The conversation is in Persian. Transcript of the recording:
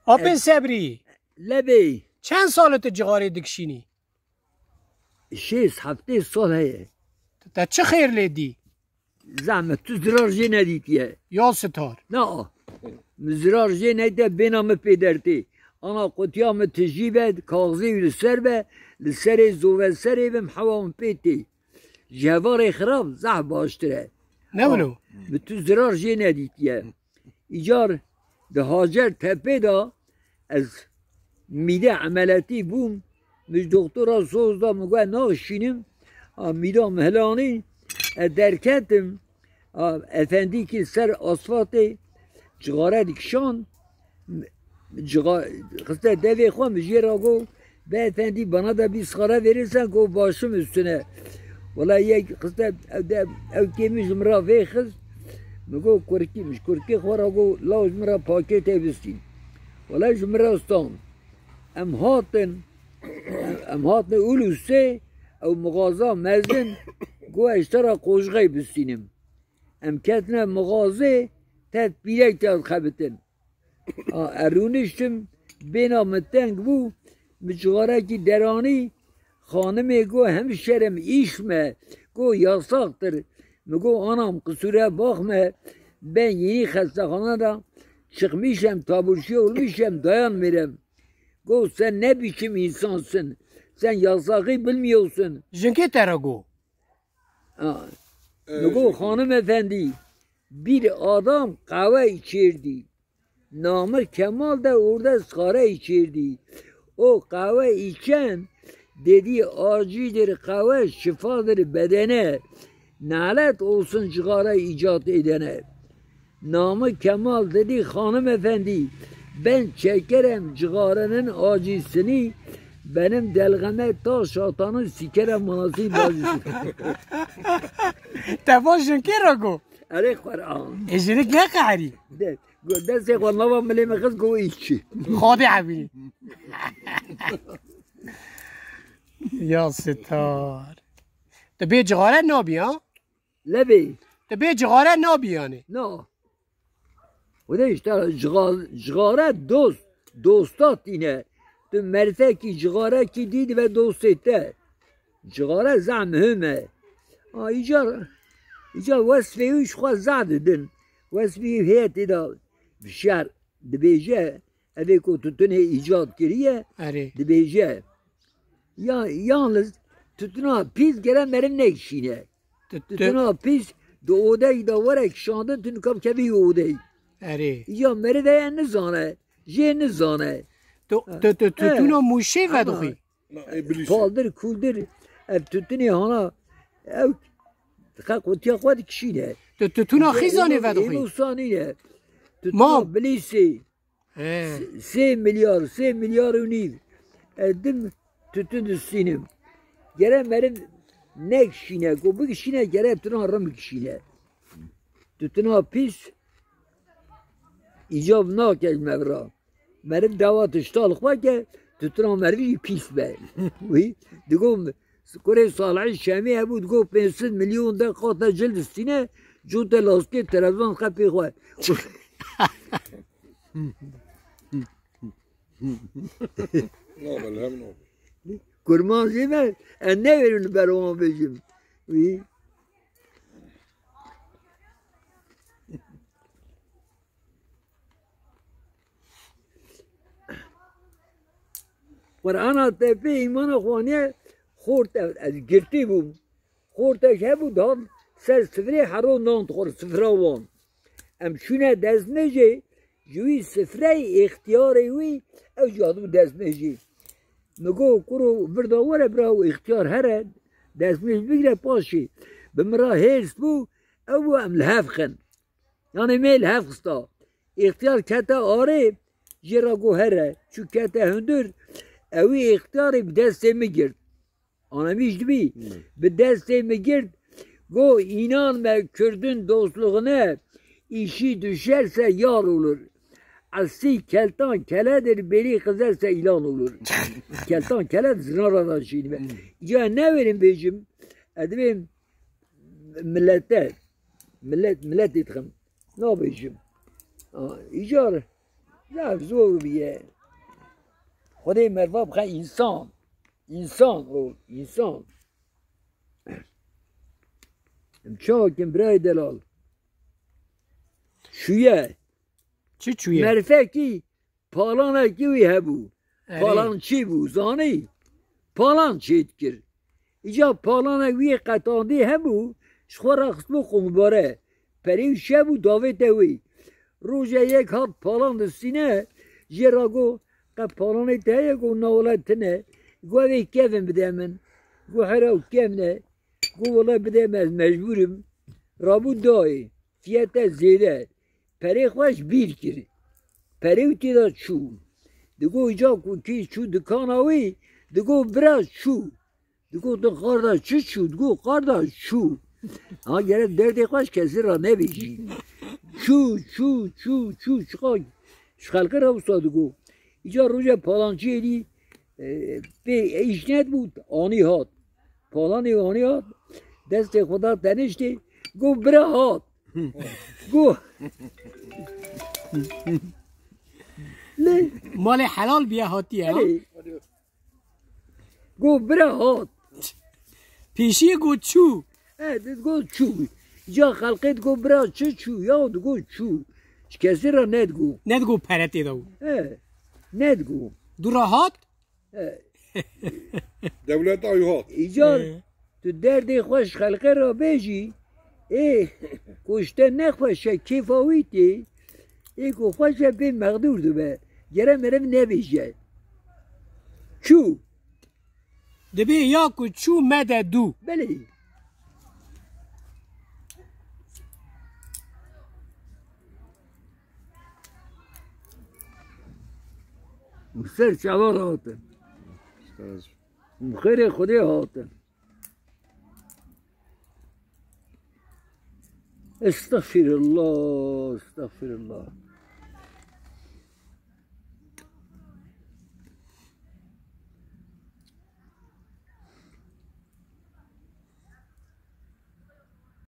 آپن صبری لبی چند سالت جغاره دکشینی؟ 6 سال هیه تا چه خیر لیدی؟ زحمت تو زرار جه ندیدیه یا ستار نه زرار جه ندیده بینام پیدرتی انا قطیام تجیبه کاغذی لسر به لسر زوه سر بم حوام پیتی جوار خراب زح باشتره نبلو به تو زرار جه ندیدیه ایجار ده هاجر تپه دا از میده عملاتی بوم مش دکترا سوز دا مگوه ناشینیم میده مهلانی درکتم افندی که سر آسفالت جغاره دکشان خسته دوی خواه مجیه را گو به افندی بنا دا 20 خاره ویرسن گو باشم استونه ولی یک خسته او کمیش مرا وی خست مگو کرکی مش کرکی خورا گو لاوش مرا پاکت بستین ولی جمرا استان ام هاتن اولو سه او مغازه مزن گو اشترا قوشغی بستینم ام کتنه مغازه تت بیرک تاد خبتن ارونشتم بینا متنگ بو مجغاره کی درانی خانمه گو همشرم ایشمه گو یاساقتر مگو آنام قصوره باخمه ben yeni hastahanada çıkmışım taburcu olmuşum dayan mirem. Go sen ne biçim insansın? Sen yasağı bilmiyorsun. جنکی ترگو Go hanımefendi bir adam kahve içirdi. Namır Kemal da orada sigara içirdi. O kahve içen dedi acıdır kahve şifadır bedene. Nalet olsun sigara icat edene. Namı Kemal dedi hanımefendi ben çekerim cigarenin acısını benim delgeme ta şatanın sikerem manası bacısı. تفا جنکی رگو Arek Kur'an. اجرک نه قهری Dest والله ملي kız go içi. خادی عبیلی یا ستار تبی جغاره نابی ها؟ Lebi. تبی جغاره نابی یعنی No. O da işte cigara dostat yine. Tu merife ki cigara ki did ve dost etti. Cigara za mühime. İcar vesfe üç xwa za dedin. Vesfe heyeti da bişer dibece evi ko tutune icat kiriye اره dibece. Ya yalnız tutuna pis gelen merin ne kişine. Tutuna pis de odayı da var ekşandı tün kap kevi odayı. اره یا مری ده نزانه جه نزانه تو نو موشه و دخی پالدر کولدر اف توتنی هانا او قوتیا خود کشینه تو نو خیزانه و دخی اینو ثانیه ما بلیسی 3 milyar و نیو ادم توتن دستینم گره مرم نه کشینه گو بکشینه گره ابتنا رم کشینه توتنا پیس icab nakez mevra. Merim davat iştalık var ki tutuna mervi pis be. Digom Kore Salih Şami hebu digo 500 milyon da kata cild üstüne cüte laske televizyon kapı koy. Kurman zime ne verin ben ona becim. قرآن تپه ایمان خوانیه خورد از گرتی بوم خوردش هبو دام سر سفره حرو ناند خور سفره وان ام شونه دزمجه جوی سفره اختیاری وی او جادو دزمجه نگو کرو برداوره براو اختیار هره دزمج بگره پاشی بمرا هیرس بو او ام لحف خن یعنی می لحف خستا اختیار کتا آره جرا گو هره چو کتا هندر اوی اختیاری به دسته میگرد آنمیش بی به دسته میگرد گو اینان به کردن dostluğuna işi düşerse yar olur. Asi keltan keledir beli kızarsa ilan olur. Keltan keled zinaradan şimdi. Ya ne verin beycim? Edibim millet itkim. Ne yapayım? İcar نه زور بیه خدای مروا بخواه انسان چاکم برای دلال شویه چی چویه؟ مرفه کی پالانه کیوی هبو اره. پالان چی بو زانی پالان چیت کر ایجا پالانه وی قطاندی هبو شخورا خسبو خونباره پریو شبو داوی دوی روژه یک هات پالان دستینه جراغو قد پالانه تایه گو نولتنه گو اوی کفن بده من گو حراو کفنه گو والله بده من مجبورم رابو دای فیت زیده پری خوش بیر کری پریو تیدا چو دگو ایجا کی چو دکان آوی دگو براز چو دگو تو قاردا چی چو دگو قاردا چو ها گره دردی خوش کسی را نبیشی چو شخلقه را بستاد دگو ایجا روژه پالانچی دی به ایشنت بود آنی هات پالانی آنی هات دست خدا تنشتی گو برا هات گو نه مال حلال بیا هاتیه ها؟ گو برا هات پیشی گو چو گو چو جا خلقت گو برا چو یا گو چو کسی را ندگو ندگو پرتی دو ندگو دو را هات؟ دولت آی هات ایجا تو درد خوش خلقه را بیجی کشته نخوشه کیفاویتی کو خوشه به مقدور دو به گره مرم نبیشه چو دبی یا کو چو مده دو بله سر چوار هاتن خیر خودی هاتن استغفر الله